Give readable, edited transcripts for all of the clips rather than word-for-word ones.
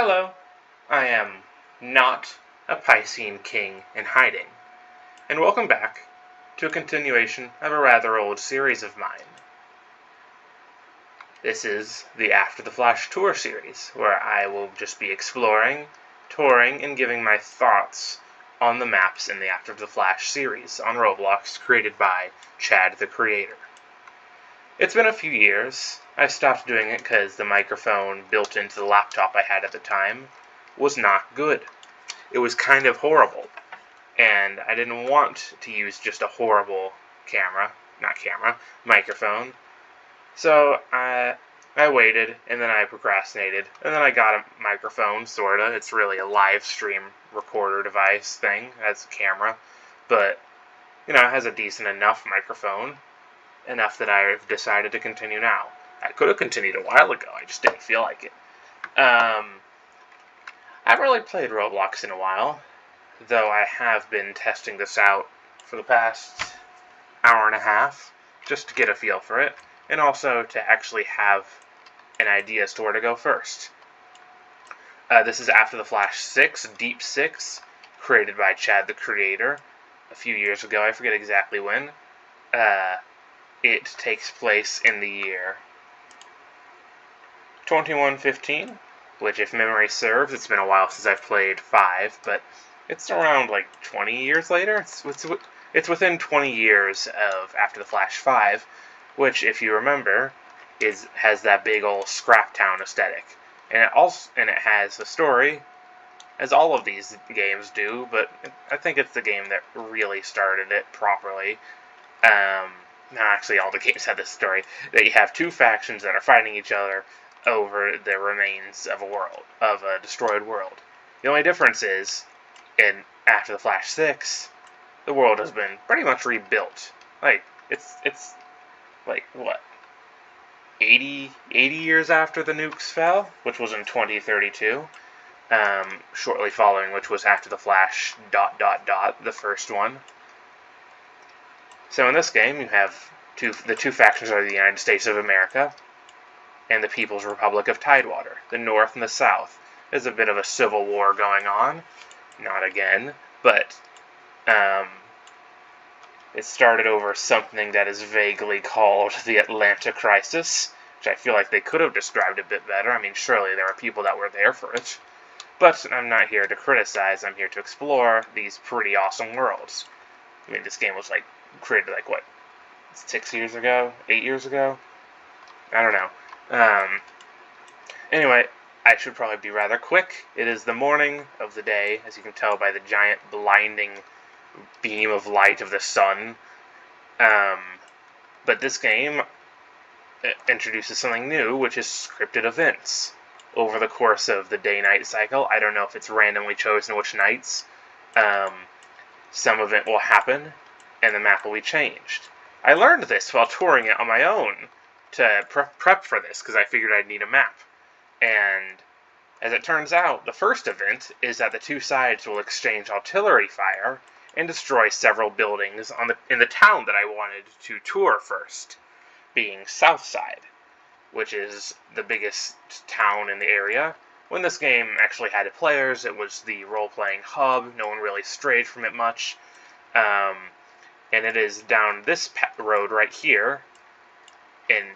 Hello, I am not a Piscean king in hiding, and welcome back to a continuation of a rather old series of mine. This is the After the Flash Tour series, where I will just be exploring, touring, and giving my thoughts on the maps in the After the Flash series on Roblox created by Chad the Creator. It's been a few years. I stopped doing it because the microphone built into the laptop I had at the time was not good. It was kind of horrible, and I didn't want to use just a horrible microphone. So I waited, and then I procrastinated, and then I got a microphone, sorta. It's really a live stream recorder device thing. It has a camera, but, it has a decent enough microphone. Enough that I've decided to continue now. I could have continued a while ago, I just didn't feel like it. I haven't really played Roblox in a while, though I have been testing this out for the past hour and a half, just to get a feel for it, and also to actually have an idea as to where to go first. This is After the Flash 6, Deep 6, created by Chad the Creator a few years ago. I forget exactly when. It takes place in the year 2115, which, if memory serves, it's been a while since I've played 5, but it's around like 20 years later. It's within 20 years of After the Flash 5, which, if you remember, has that big old scrap town aesthetic, and it has a story, as all of these games do. But I think it's the game that really started it properly. No, actually, all the games have this story, that you have two factions that are fighting each other over the remains of a destroyed world. The only difference is, in After the Flash 6, the world has been pretty much rebuilt. It's like, what, 80 years after the nukes fell, which was in 2032, shortly following which was After the Flash ... the first one. So in this game, you have the two factions are the United States of America and the People's Republic of Tidewater, the North and the South. There's a bit of a civil war going on. Not again, but it started over something that is vaguely called the Atlanta Crisis, which I feel like they could have described a bit better. I mean, surely there are people that were there for it. But I'm not here to criticize. I'm here to explore these pretty awesome worlds. I mean, this game was created 6 years ago, 8 years ago. I don't know. Anyway, I should probably be rather quick. It is the morning of the day, as you can tell by the giant blinding beam of light of the sun. But this game introduces something new, which is scripted events. Over the course of the day-night cycle, I don't know if it's randomly chosen which nights, some event will happen, and the map will be changed. I learned this while touring it on my own to prep for this, because I figured I'd need a map. And as it turns out, the first event is that the two sides will exchange artillery fire and destroy several buildings in the town that I wanted to tour first, being Southside, which is the biggest town in the area. When this game actually had players, it was the role-playing hub. No one really strayed from it much. And it is down this road right here, and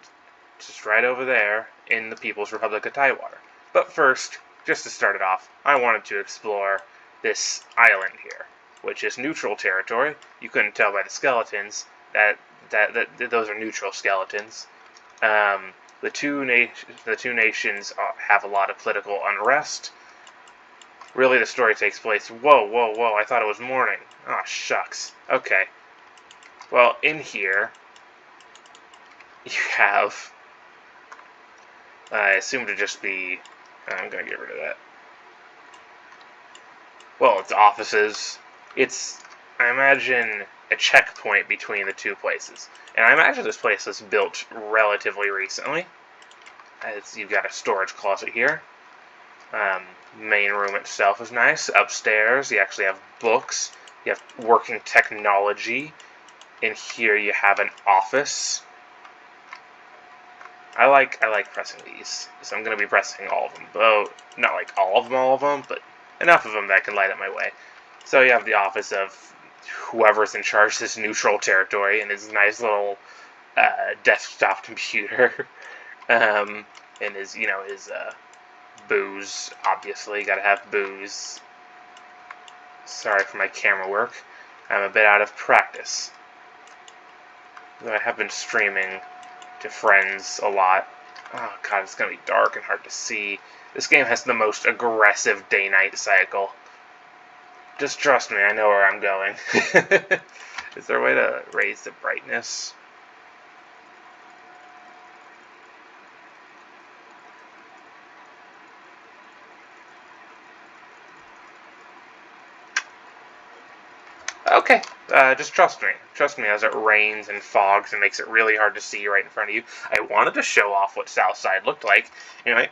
just right over there, in the People's Republic of Tidewater. But first, just to start it off, I wanted to explore this island here, which is neutral territory. You couldn't tell by the skeletons that those are neutral skeletons. The two nations have a lot of political unrest. Really, the story takes place... Whoa, I thought it was morning. Oh, shucks. Okay. Well, in here, you have... I assume to just be... I'm going to get rid of that. Well, it's offices. It's, I imagine, a checkpoint between the two places. And I imagine this place was built relatively recently. You've got a storage closet here. Main room itself is nice. Upstairs, you actually have books. You have working technology. In here, you have an office. I like pressing these, so I'm going to be pressing all of them. Though not like all of them, but enough of them that can light up my way. So you have the office of whoever's in charge of this neutral territory and his nice little desktop computer, and his booze. Obviously, gotta have booze. Sorry for my camera work. I'm a bit out of practice. Though I have been streaming to friends a lot. Oh god, it's gonna be dark and hard to see. This game has the most aggressive day-night cycle. Just trust me, I know where I'm going. Is there a way to raise the brightness? Okay, just trust me. Trust me as it rains and fogs and makes it really hard to see right in front of you. I wanted to show off what Southside looked like. Anyway,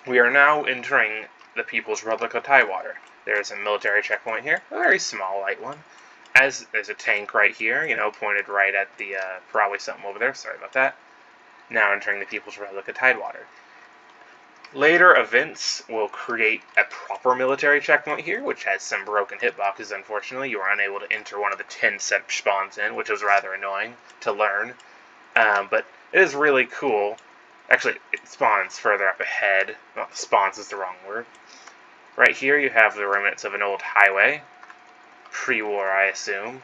we are now entering the People's Republic of Tidewater. There's a military checkpoint here, a very small, light one. As there's a tank right here, pointed right at the, probably something over there. Sorry about that. Now entering the People's Republic of Tidewater. Later events will create a proper military checkpoint here, which has some broken hitboxes, unfortunately. You were unable to enter one of the 10 set spawns in, which was rather annoying to learn. But it is really cool. Actually, it spawns further up ahead. Well, spawns is the wrong word. Right here you have the remnants of an old highway. Pre-war, I assume.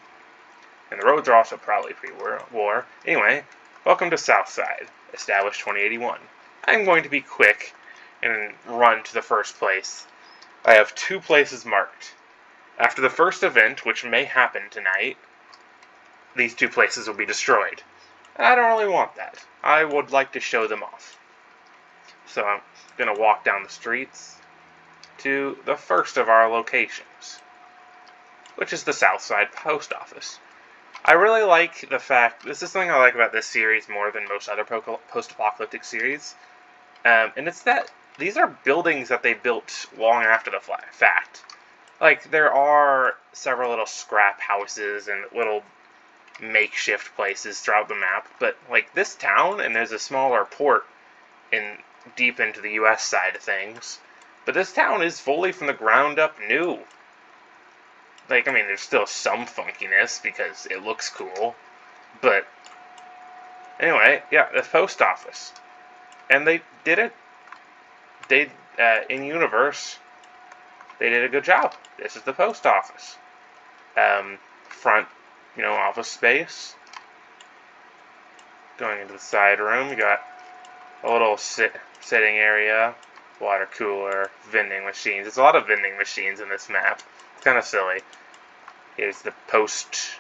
And the roads are also probably pre-war. Anyway, welcome to Southside, established 2081. I'm going to be quick and run to the first place. I have 2 places marked. After the first event, which may happen tonight, these 2 places will be destroyed. I don't really want that. I would like to show them off. So I'm going to walk down the streets to the first of our locations, which is the Southside Post Office. I really like the fact, this is something I like about this series more than most other post-apocalyptic series, and it's that these are buildings that they built long after the fact. Like, there are several little scrap houses and little makeshift places throughout the map, but, like, this town, and there's a smaller port deep into the US side of things, but this town is fully from the ground up new. Like, I mean, there's still some funkiness because it looks cool, but anyway, yeah, the post office. And they did it. In universe, they did a good job. This is the post office. Front, office space. Going into the side room, you got a little sitting area, water cooler, vending machines. There's a lot of vending machines in this map. It's kind of silly. Here's the post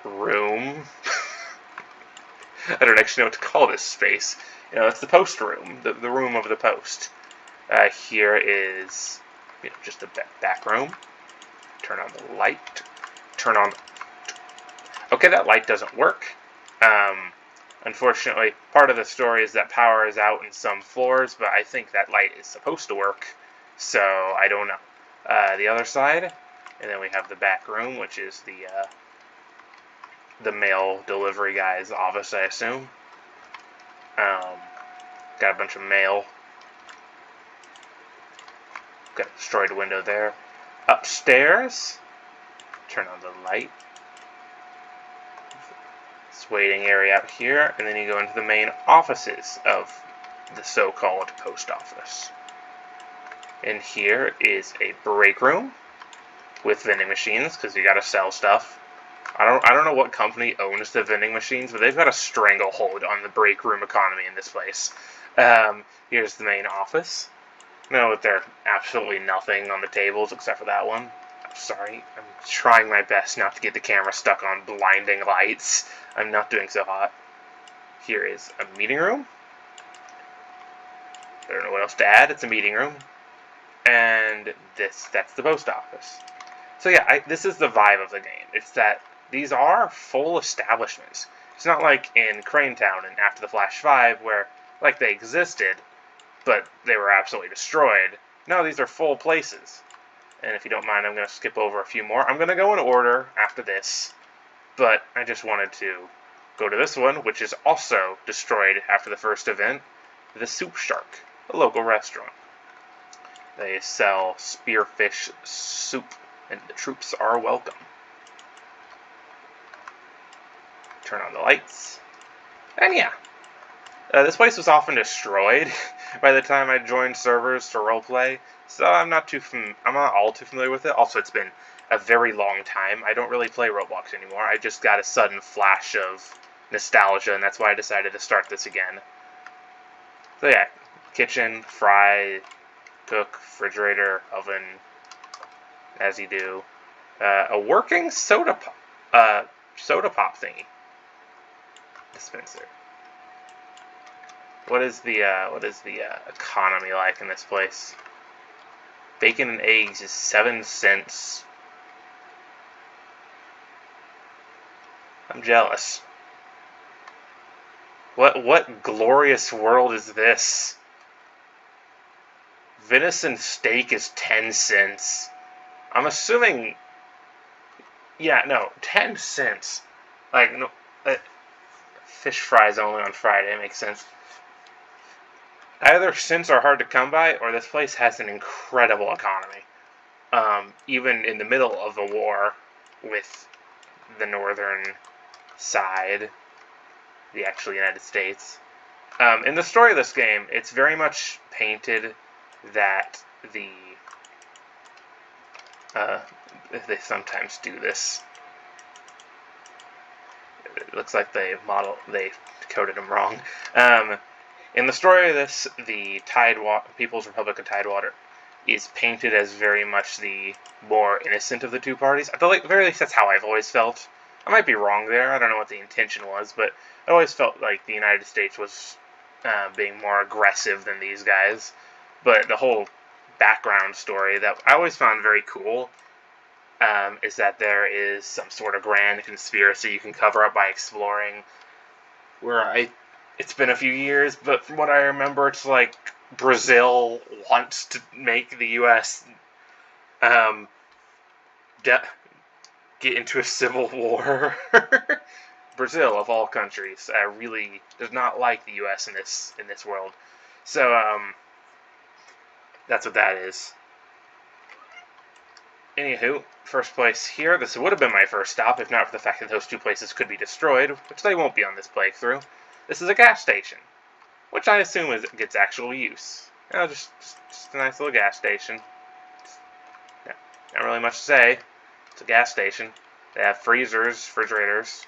room. I don't actually know what to call this space. It's the post room, the room of the post. Here is just a back room. Turn on the light. Turn on. Okay, that light doesn't work. Unfortunately, part of the story is that power is out in some floors, but I think that light is supposed to work, so I don't know. The other side, and then we have the back room, which is the mail delivery guy's office, I assume. Got a bunch of mail. Got a destroyed window there. Upstairs, turn on the light. This waiting area out here, and then you go into the main offices of the so-called post office. And here is a break room with vending machines, because you gotta sell stuff. I don't know what company owns the vending machines, but they've got a stranglehold on the break room economy in this place. Here's the main office. No, there's absolutely nothing on the tables except for that one. I'm sorry. I'm trying my best not to get the camera stuck on blinding lights. I'm not doing so hot. Here is a meeting room. I don't know what else to add. It's a meeting room. And that's the post office. So yeah, this is the vibe of the game. It's that these are full establishments. It's not like in Crane Town and After the Flash 5 where, like, they existed, but they were absolutely destroyed. No, these are full places. And if you don't mind, I'm going to skip over a few more. I'm going to go in order after this, but I just wanted to go to this one, which is also destroyed after the first event, the Soup Shark, a local restaurant. They sell spearfish soup, and the troops are welcome. Turn on the lights. And yeah, this place was often destroyed by the time I joined servers to roleplay, so I'm not all too familiar with it. Also, it's been a very long time. I don't really play Roblox anymore. I just got a sudden flash of nostalgia, and that's why I decided to start this again. So yeah, kitchen, fry, cook, refrigerator, oven, as you do. A working soda pop thingy. Dispenser. What is the economy like in this place? Bacon and eggs is 7 cents. I'm jealous. What glorious world is this? Venison steak is 10 cents. I'm assuming... Yeah, no, 10 cents. Like, no, fish fries only on Friday, makes sense. Either cents are hard to come by, or this place has an incredible economy. Even in the middle of a war with the northern side, the actual United States. In the story of this game, it's very much painted that they sometimes do this. It looks like they coded them wrong. In the story of this, the People's Republic of Tidewater is painted as very much the more innocent of the two parties. At the very least, that's how I've always felt. I might be wrong there. I don't know what the intention was, but I always felt like the United States was being more aggressive than these guys. But the whole background story that I always found very cool is that there is some sort of grand conspiracy you can cover up by exploring. It's been a few years, but from what I remember, it's like Brazil wants to make the U.S. Get into a civil war. Brazil, of all countries, really does not like the U.S. in this world. So that's what that is. Anywho, first place here. This would have been my first stop if not for the fact that those two places could be destroyed, which they won't be on this playthrough. This is a gas station, which I assume gets actual use. Just a nice little gas station. Yeah, not really much to say. It's a gas station. They have freezers, refrigerators.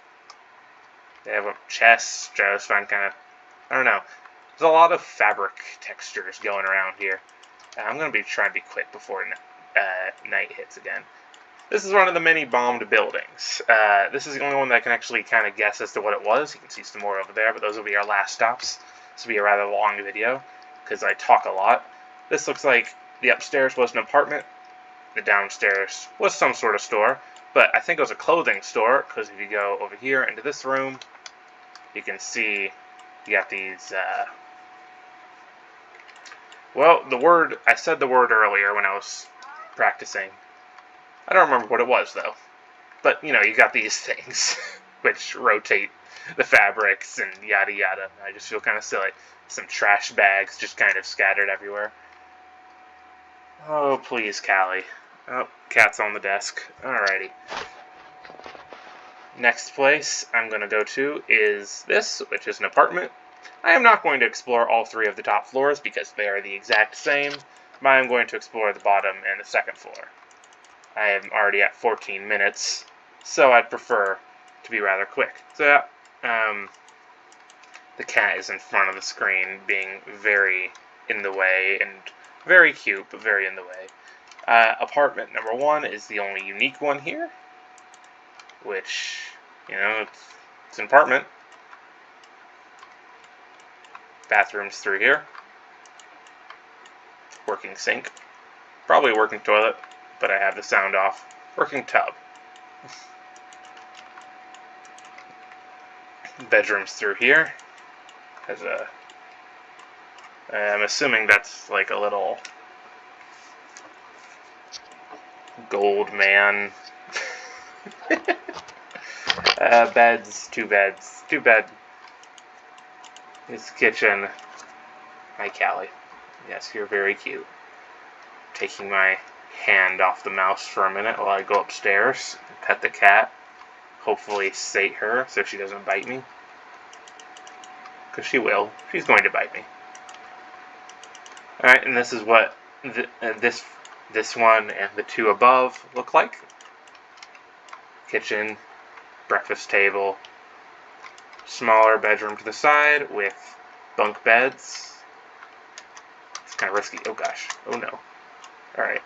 They have chests, which I always find kind of, I don't know. There's a lot of fabric textures going around here. I'm going to be trying to be quick before night hits again. This is one of the many bombed buildings. This is the only one that I can actually kind of guess as to what it was. You can see some more over there, but those will be our last stops. This will be a rather long video, because I talk a lot. This looks like the upstairs was an apartment. The downstairs was some sort of store, but I think it was a clothing store, because if you go over here into this room, you can see you got these, well, I said the word earlier when I was practicing. I don't remember what it was, though. But, you got these things, which rotate the fabrics and yada yada. I just feel kind of silly. Some trash bags just kind of scattered everywhere. Oh, please, Callie. Oh, cat's on the desk. Alrighty. Next place I'm going to go to is this, which is an apartment. I am not going to explore all 3 of the top floors because they are the exact same, but I am going to explore the bottom and the second floor. I am already at 14 minutes, so I'd prefer to be rather quick. So, the cat is in front of the screen, being very in the way, and very cute, but very in the way. Apartment number 1 is the only unique one here, which, it's an apartment. Bathrooms through here. Working sink. Probably a working toilet, but I have the sound off. Working tub. Bedrooms through here. There's I'm assuming that's like a little gold man. Beds, two beds, two bed. This kitchen. Hi, Callie. Yes, you're very cute. Taking my hand off the mouse for a minute while I go upstairs and pet the cat. Hopefully sate her so she doesn't bite me. Because she will. She's going to bite me. Alright, and this is what this one and the two above look like. Kitchen, breakfast table, smaller bedroom to the side with bunk beds. It's kind of risky. Oh gosh. Oh no. Alright.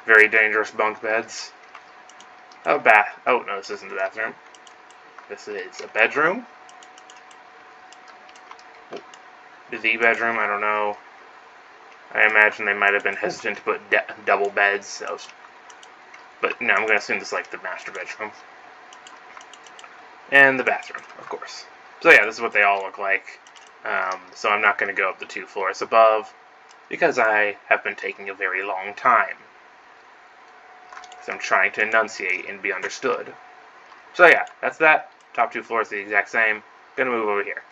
Very dangerous bunk beds. Oh, bath. Oh no, this isn't the bathroom. This is a bedroom. The bedroom, I don't know. I imagine they might have been hesitant to put double beds. But no, I'm going to assume this is like the master bedroom. And the bathroom, of course. So yeah, this is what they all look like. So I'm not going to go up the 2 floors above, because I have been taking a very long time. So I'm trying to enunciate and be understood. So yeah, that's that. Top 2 floors are the exact same. Gonna move over here.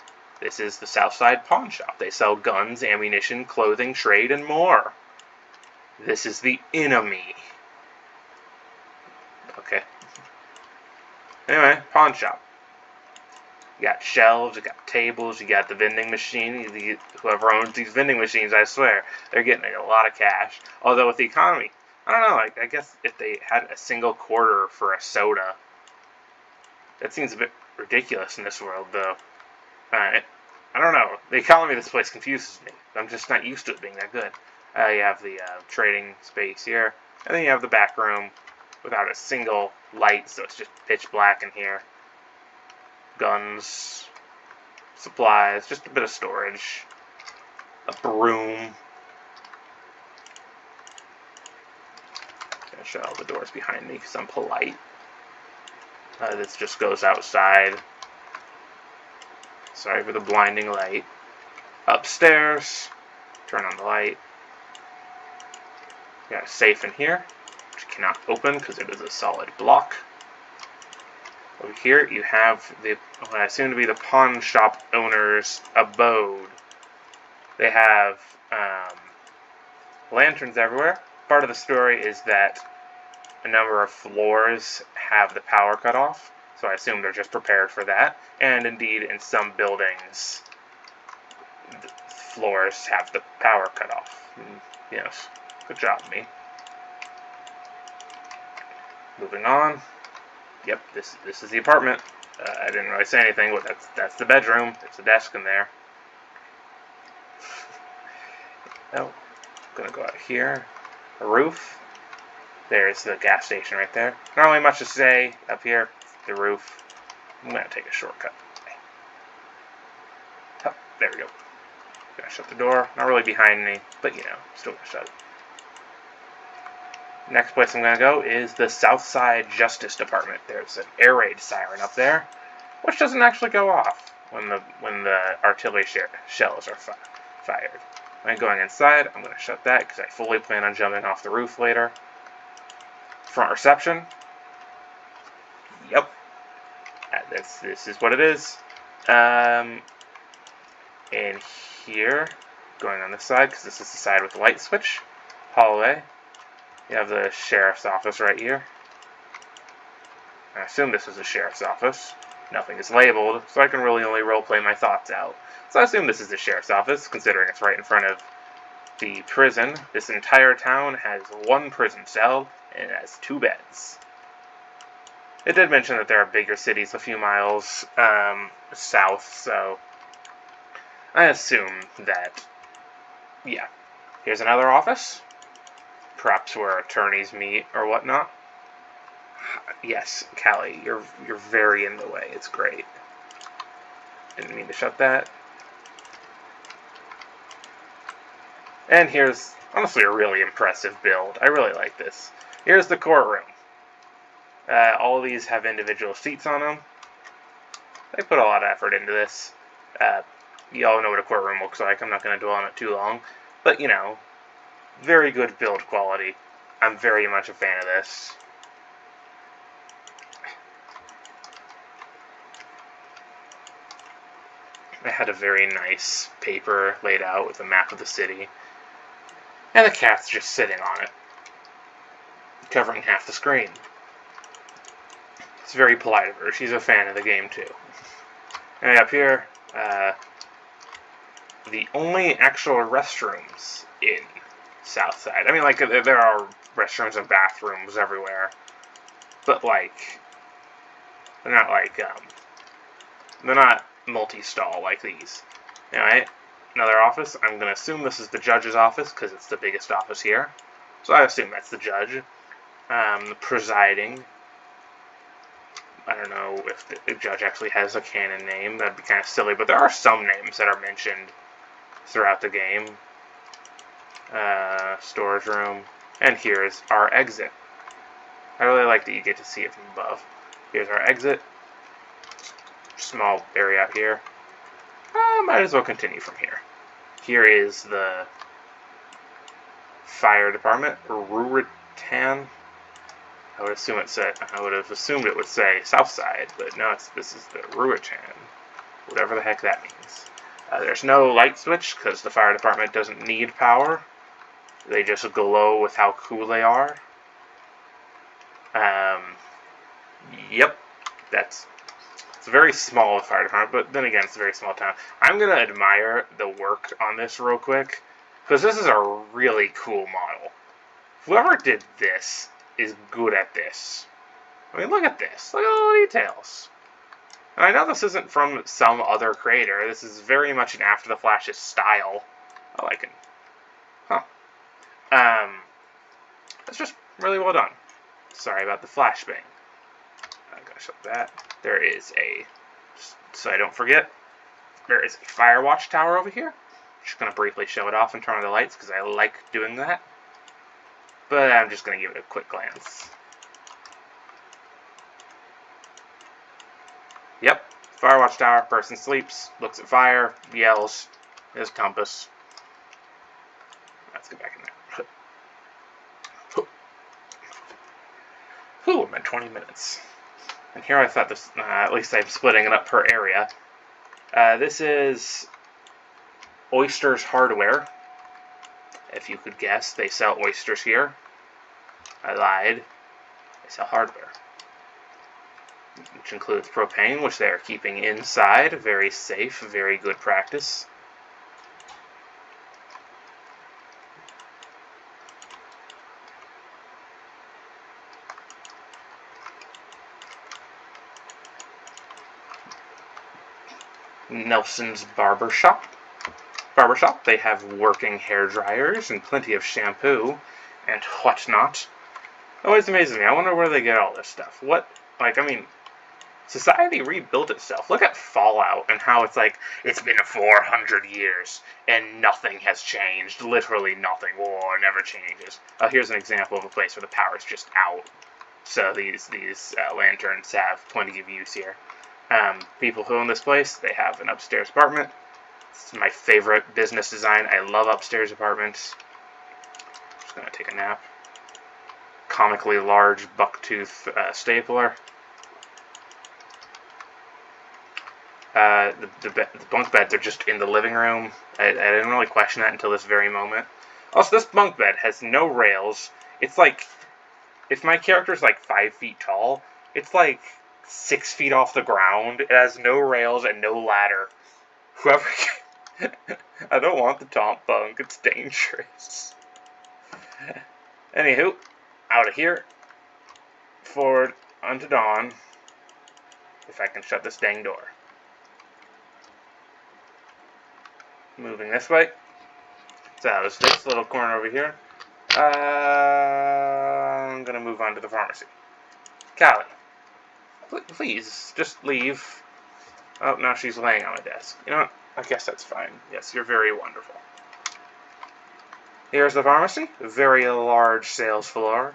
This is the Southside pawn shop. They sell guns, ammunition, clothing, trade, and more. This is the enemy. Okay. Anyway, pawn shop. You got shelves, you got tables, you got the vending machine. Whoever owns these vending machines, I swear, they're getting a lot of cash. Although with the economy, I don't know, I guess if they had a single quarter for a soda, that seems a bit ridiculous in this world, though. I don't know. The economy of this place confuses me. I'm just not used to it being that good. You have the trading space here, and then you have the back room without a single light, so it's just pitch black in here. Guns, supplies, just a bit of storage, a broom. Gonna shut all the doors behind me because I'm polite. This just goes outside. Sorry for the blinding light. Upstairs, turn on the light. Got a safe in here, which you cannot open because it is a solid block. Over here, you have what I assume to be the pawn shop owner's abode. They have lanterns everywhere. Part of the story is that a number of floors have the power cut off, so I assume they're just prepared for that. And indeed, in some buildings, the floors have the power cut off. Yes, good job, me. Moving on. Yep, this is the apartment. I didn't really say anything, but that's the bedroom. There's a desk in there. Oh, I'm gonna go out here. A roof. There's the gas station right there. Not really much to say up here. The roof. I'm gonna take a shortcut. Oh, there we go. Gonna shut the door. Not really behind me, but you know, still gonna shut it. Next place I'm gonna go is the Southside Justice Department. There's an air raid siren up there, which doesn't actually go off when the artillery shells are fired. When going inside, I'm gonna shut that because I fully plan on jumping off the roof later. Front reception. Yep. This is what it is. And here, going on this side, because this is the side with the light switch. Hallway. You have the sheriff's office right here. I assume this is the sheriff's office. Nothing is labeled, so I can really only roleplay my thoughts out. So I assume this is the sheriff's office, considering it's right in front of the prison. This entire town has 1 prison cell, and it has 2 beds. It did mention that there are bigger cities a few miles south, so I assume that, yeah. Here's another office, perhaps where attorneys meet or whatnot. Yes, Callie, you're very in the way. It's great. Didn't mean to shut that. And here's, honestly, a really impressive build. I really like this. Here's the courtroom. All of these have individual seats on them. They put a lot of effort into this. You all know what a courtroom looks like. I'm not going to dwell on it too long. But, you know, very good build quality. I'm very much a fan of this. I had a very nice paper laid out with a map of the city. And the cat's just sitting on it, covering half the screen. It's very polite of her. She's a fan of the game, too. And up here, the only actual restrooms in Southside. I mean, like, there are restrooms and bathrooms everywhere. But, like, they're not, like, they're not multi-stall like these. Anyway, another office. I'm going to assume this is the judge's office, because it's the biggest office here. So I assume that's the judge. Presiding. I don't know if the judge actually has a canon name. That'd be kind of silly, but there are some names that are mentioned throughout the game. Storage room. And here's our exit. I really like that you get to see it from above. Here's our exit. Small area out here. Might as well continue from here. Here is the fire department, Ruritan. I would have assumed it would say Southside, but no, this is the Ruritan. Whatever the heck that means. There's no light switch because the fire department doesn't need power. They just glow with how cool they are. Yep, it's a very small fire department, but then again, it's a very small town. I'm going to admire the work on this real quick, because this is a really cool model. Whoever did this is good at this. I mean, look at this. Look at all the details. And I know this isn't from some other creator. This is very much an After the Flash's style. I like it. Huh. It's just really well done. Sorry about the flashbang. I'm going to show that. There is so I don't forget, there is a fire watch tower over here. Just going to briefly show it off and turn on the lights because I like doing that. But I'm just going to give it a quick glance. Yep, fire watch tower, person sleeps, looks at fire, yells, his compass. Let's get back in there. Whew, I'm at 20 minutes. And here I thought this, at least I'm splitting it up per area. This is Oysters Hardware. If you could guess, they sell oysters here. I lied. They sell hardware. Which includes propane, which they are keeping inside. Very safe, very good practice. Nelson's Barbershop. They have working hair dryers and plenty of shampoo and whatnot. It always amazes me. I wonder where they get all this stuff. Society rebuilt itself. Look at Fallout and how it's like, it's been 400 years and nothing has changed. Literally nothing. War never changes. Here's an example of a place where the power's just out. So these lanterns have plenty of use here. People who own this place, they have an upstairs apartment. It's my favorite business design. I love upstairs apartments. Just gonna take a nap. Comically large bucktooth stapler. The bunk beds are just in the living room. I didn't really question that until this very moment. Also, this bunk bed has no rails. It's like, if my character's like 5 feet tall, it's like 6 feet off the ground. It has no rails and no ladder. Whoever... I don't want the top bunk. It's dangerous. Anywho, out of here. Forward unto dawn. If I can shut this dang door. Moving this way. So that was this little corner over here. I'm gonna move on to the pharmacy. Callie, please, just leave. Oh, now she's laying on my desk. You know what? I guess that's fine. Yes, you're very wonderful. Here's the pharmacy. A very large sales floor.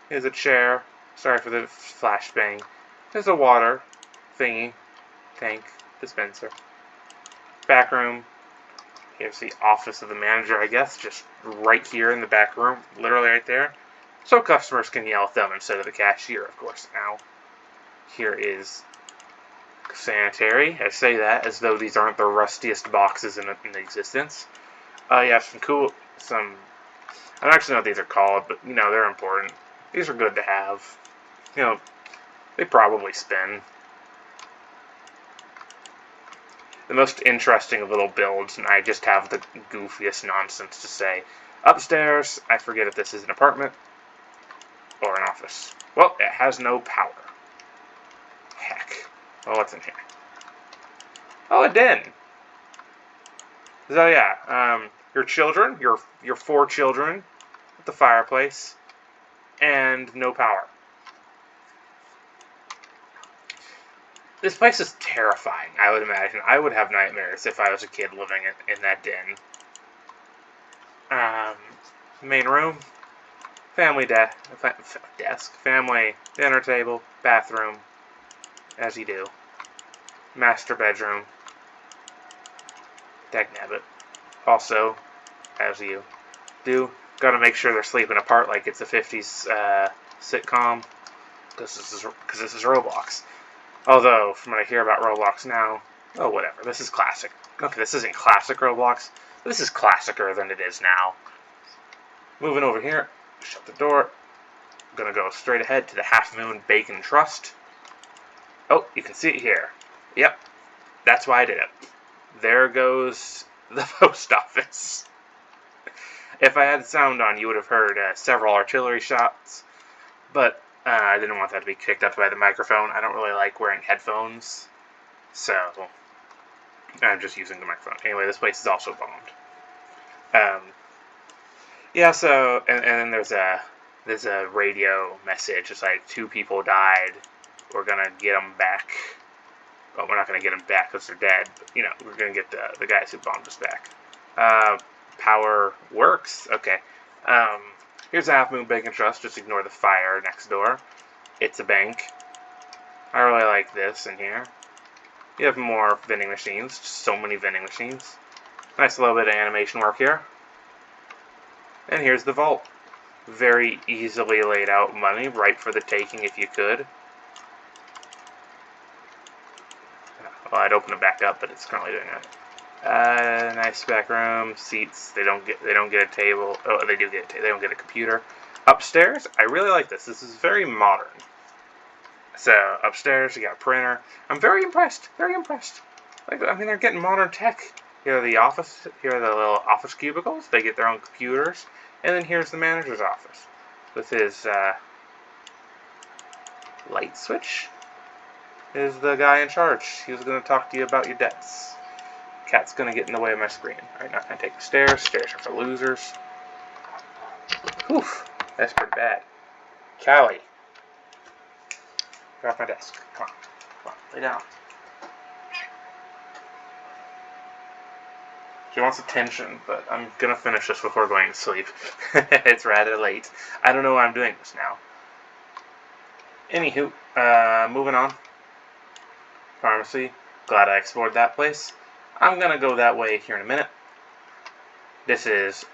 Here's a chair. Sorry for the flashbang. There's a water thingy. Tank. Dispenser. Back room. Here's the office of the manager, I guess. Just right here in the back room. Literally right there. So customers can yell at them instead of the cashier, of course. Now, here is sanitary. I say that as though these aren't the rustiest boxes in existence. You have some. I don't actually know what these are called, but you know they're important. These are good to have. You know, they probably spin. The most interesting of little builds, and I just have the goofiest nonsense to say. Upstairs, I forget if this is an apartment or an office. Well, it has no power. Heck. Well, what's in here? Oh, a den. So yeah, your children, your 4 children, at the fireplace, and no power. This place is terrifying, I would imagine. I would have nightmares if I was a kid living in that den. Main room, family desk, family dinner table, bathroom, as you do. Master bedroom, dagnabbit, also, as you do. Gotta make sure they're sleeping apart like it's a 50s sitcom, because this is Roblox. Although, from what I hear about Roblox now, oh, whatever, this is classic. Okay, this isn't classic Roblox, but this is classicer than it is now. Moving over here, shut the door. I'm gonna go straight ahead to the Half Moon Bacon Trust. Oh, you can see it here. Yep, that's why I did it. There goes the post office. If I had sound on, you would have heard several artillery shots, but I didn't want that to be picked up by the microphone. I don't really like wearing headphones, so I'm just using the microphone. Anyway, this place is also bombed. Yeah, so, and then there's a radio message. It's like, 2 people died. We're gonna get them back. Well, we're not gonna get them back because they're dead, but, you know, we're gonna get the guys who bombed us back. Power works? Okay. Here's a Half Moon Bacon Trust. Just ignore the fire next door. It's a bank. I really like this in here. You have more vending machines. Just so many vending machines. Nice little bit of animation work here. And here's the vault. Very easily laid out money, ripe for the taking if you could. Well, I'd open it back up, but it's currently doing it. Nice back room, seats. They don't get a table. Oh, they do get. They don't get a computer. Upstairs, I really like this. This is very modern. So upstairs, you got a printer. I'm very impressed. Very impressed. Like, I mean, they're getting modern tech. Here are the office. Here are the little office cubicles. They get their own computers. And then here's the manager's office with his light switch. Is the guy in charge. He was going to talk to you about your debts. Cat's going to get in the way of my screen. Alright, not going to take the stairs. Stairs are for losers. Whew, that's pretty bad. Callie. Get off my desk. Come on, lay down. She wants attention, but I'm going to finish this before going to sleep. It's rather late. I don't know why I'm doing this now. Anywho, moving on. Pharmacy. Glad I explored that place. I'm going to go that way here in a minute. This is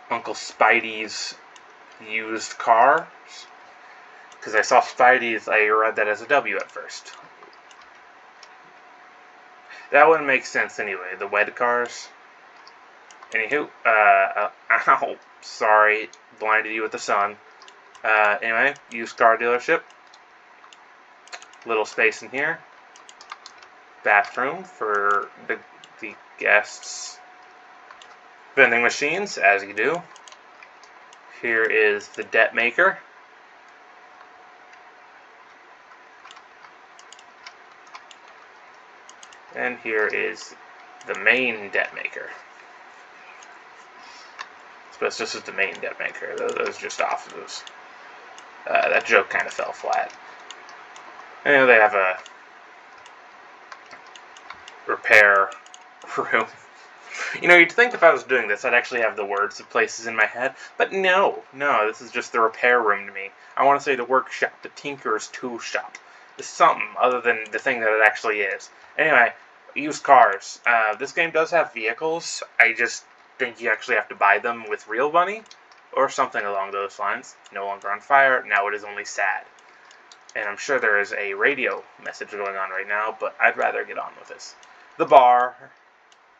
Uncle Spidey's used cars. Because I saw Spidey's, I read that as a W at first. That wouldn't make sense anyway, the wed cars. Anywho, ow, sorry, blinded you with the sun. Anyway, used car dealership. Little space in here. Bathroom for the guests. Vending machines, as you do. Here is the debt maker. And here is the main debt maker. I suppose this is the main debt maker. Those just offices. That joke kind of fell flat. And they have a repair room. You know, you'd think if I was doing this, I'd actually have the words of places in my head. But no, this is just the repair room to me. I want to say the workshop, the tinker's tool shop. It's something other than the thing that it actually is. Anyway, used cars. This game does have vehicles. I just think you actually have to buy them with real money. Or something along those lines. No longer on fire. Now it is only sad. And I'm sure there is a radio message going on right now, but I'd rather get on with this. The bar,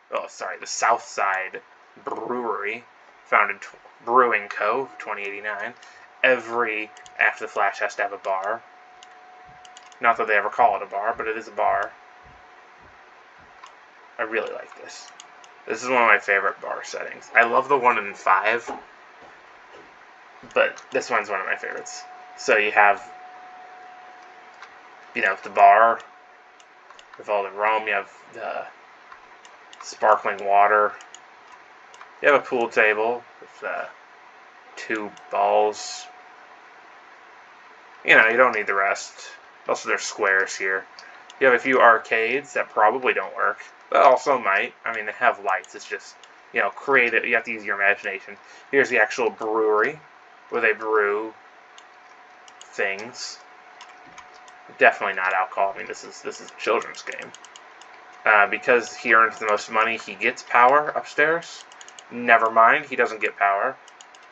the Southside Brewery, founded Brewing Co. 2089. Every After the Flash has to have a bar. Not that they ever call it a bar, but it is a bar. I really like this. This is one of my favorite bar settings. I love the one in 5, but this one's one of my favorites. So you have, the bar with all the rum. You have the sparkling water. You have a pool table with 2 balls. You don't need the rest. Also, there's squares here. You have a few arcades that probably don't work, but also might. I mean, they have lights. It's just, creative. You have to use your imagination. Here's the actual brewery where they brew things. Definitely not alcohol. I mean, this is a children's game. Because he earns the most money, he gets power upstairs. Never mind, he doesn't get power.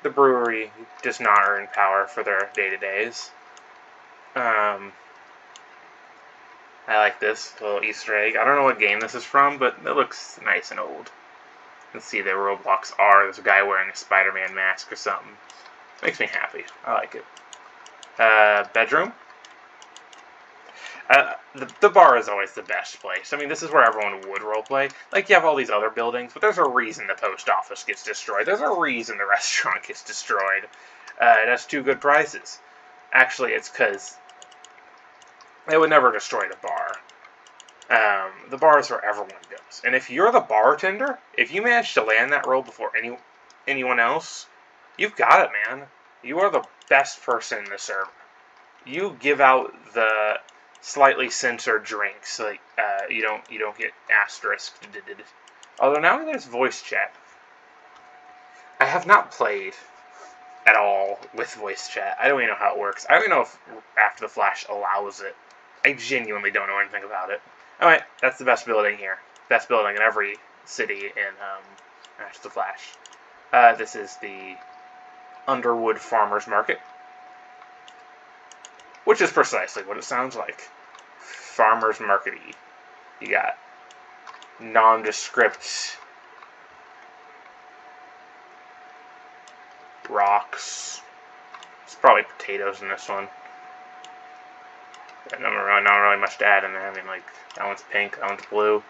The brewery does not earn power for their day-to-days. I like this little Easter egg. I don't know what game this is from, but it looks nice and old. Let's see, the Roblox R. There's a guy wearing a Spider-Man mask or something. Makes me happy. I like it. Bedroom. The bar is always the best place. I mean, this is where everyone would roleplay. Like, you have all these other buildings, but there's a reason the post office gets destroyed. There's a reason the restaurant gets destroyed. It has 2 good prices. Actually, it's because they would never destroy the bar. The bar is where everyone goes. And if you're the bartender, if you manage to land that role before anyone else, you've got it, man. You are the best person in the server. You give out the slightly censored drinks, like you don't get asterisked. Although now there's voice chat. I have not played at all with voice chat. I don't even know how it works. I don't even know if After the Flash allows it. I genuinely don't know anything about it. Alright, that's the best building here. Best building in every city in After the Flash. This is the Underwood Farmers Market, which is precisely what it sounds like. Farmers Market-y. You got nondescript rocks. It's probably potatoes in this one. Not really much to add in there. I mean, like, that one's pink, that one's blue.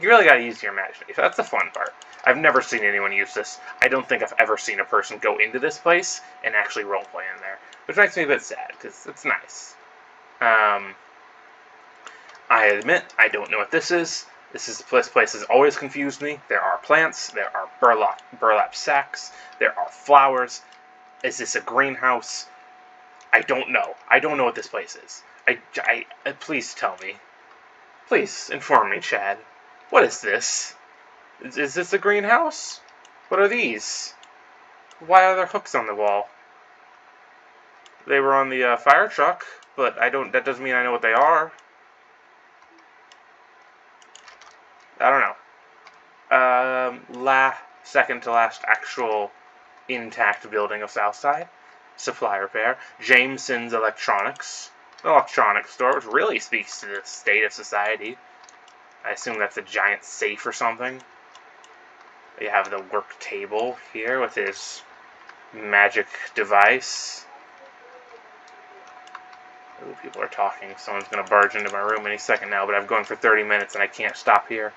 You really gotta use your imagination. That's the fun part. I've never seen anyone use this. I don't think I've ever seen a person go into this place and actually roleplay in there, which makes me a bit sad, because it's nice. I admit, I don't know what this is. This place has always confused me. There are plants, there are burlap sacks, there are flowers. Is this a greenhouse? I don't know. I don't know what this place is. Please tell me. Please inform me, Chad. What is this? Is this a greenhouse? What are these? Why are there hooks on the wall? They were on the fire truck, but that doesn't mean I know what they are. I don't know. Second to last actual intact building of Southside. Supply repair. Jameson's Electronics. An electronics store, which really speaks to the state of society. I assume that's a giant safe or something. You have the work table here with his magic device. Ooh, people are talking. Someone's going to barge into my room any second now, but I've gone for 30 minutes and I can't stop here.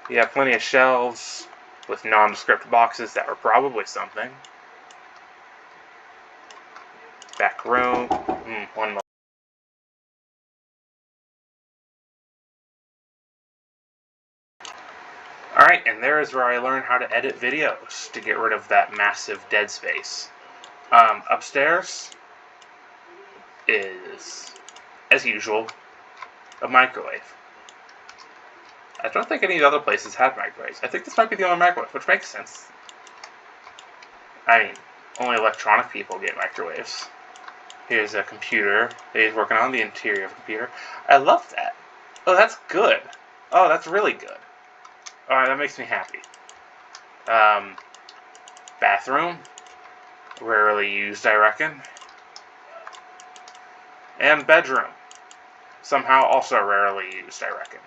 You have plenty of shelves with nondescript boxes that were probably something. Back room. One more. Alright, and there is where I learned how to edit videos to get rid of that massive dead space. Upstairs is, as usual, a microwave. I don't think any of the other places had microwaves. I think this might be the only microwave, which makes sense. I mean, only electronic people get microwaves. Here's a computer that he's working on, the interior of a computer. I love that. Oh, that's good. Oh, that's really good. Alright, that makes me happy. Bathroom. Rarely used, I reckon. And bedroom. Somehow also rarely used, I reckon.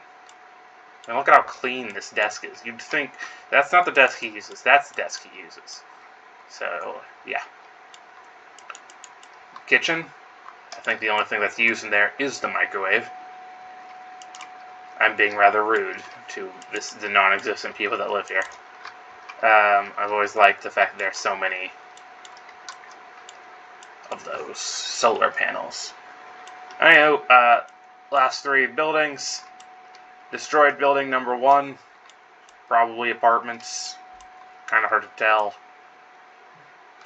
And look at how clean this desk is. You'd think that's not the desk he uses, that's the desk he uses. So, yeah. Kitchen. I think the only thing that's used in there is the microwave. I'm being rather rude to the non-existent people that live here. I've always liked the fact that there's so many of those solar panels. Anywho, last 3 buildings. Destroyed building number 1. Probably apartments. Kind of hard to tell.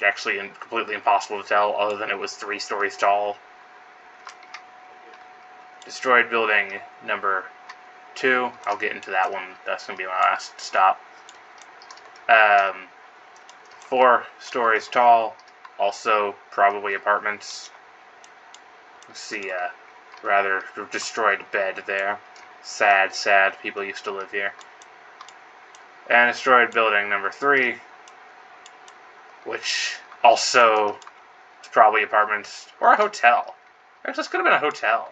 Actually, completely impossible to tell, other than it was 3 stories tall. Destroyed building number 2. I'll get into that one. That's going to be my last stop. 4 stories tall. Also, probably apartments. Let's see a rather destroyed bed there. Sad, sad. People used to live here. And destroyed building number 3, which also is probably apartments or a hotel. This could have been a hotel.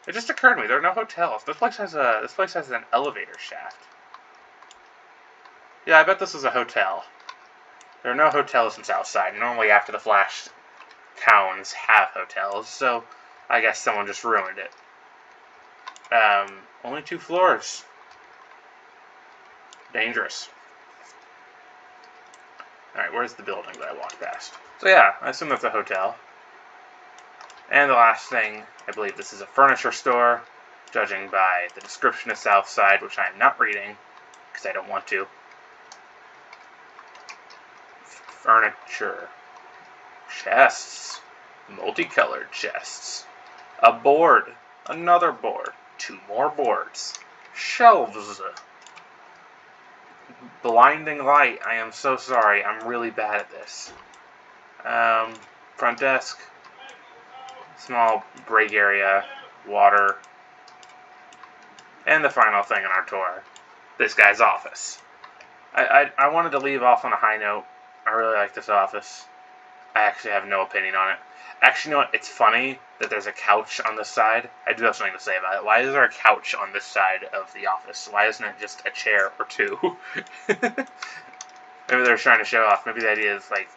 It just occurred to me there are no hotels. This place has an elevator shaft. Yeah, I bet this is a hotel. There are no hotels in Southside. Normally, after the Flash, towns have hotels, so I guess someone just ruined it. Only 2 floors. Dangerous. Alright, where's the building that I walked past? So yeah, I assume that's a hotel. And the last thing, I believe this is a furniture store, judging by the description of Southside, which I am not reading, because I don't want to. Furniture. Chests. Multicolored chests. A board. Another board. 2 more boards. Shelves. Blinding light. I am so sorry. I'm really bad at this. Front desk. Small break area. Water. And the final thing in our tour. This guy's office. I wanted to leave off on a high note. I really like this office. I actually have no opinion on it. Actually, you know what? It's funny that there's a couch on this side. I do have something to say about it. Why is there a couch on this side of the office? Why isn't it just a chair or 2? Maybe they're trying to show off. Maybe the idea is like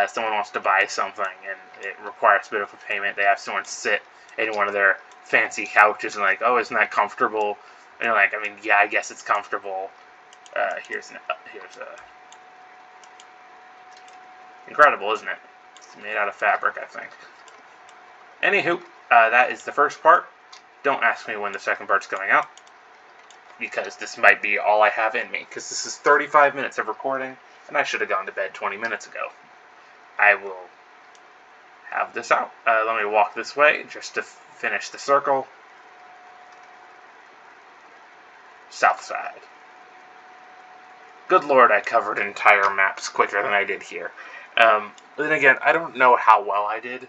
someone wants to buy something and it requires a bit of a payment. They have someone sit in one of their fancy couches and like, oh, isn't that comfortable? And you're like, I mean, yeah, I guess it's comfortable. Here's a incredible, isn't it? It's made out of fabric, I think. Anywho, that is the first part. Don't ask me when the second part's going out, because this might be all I have in me, because this is 35 minutes of recording, and I should have gone to bed 20 minutes ago. I will have this out. Let me walk this way, just to finish the circle. Southside. Good lord, I covered entire maps quicker than I did here. Then again, I don't know how well I did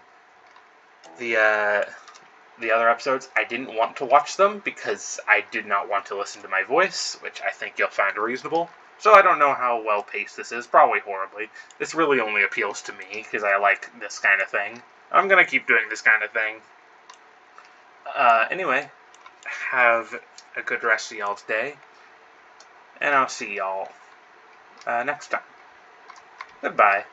the other episodes. I didn't want to watch them because I did not want to listen to my voice, which I think you'll find reasonable. So I don't know how well paced this is. Probably horribly. This really only appeals to me because I like this kind of thing. I'm gonna keep doing this kind of thing. Anyway, have a good rest of y'all's day, and I'll see y'all next time. Goodbye.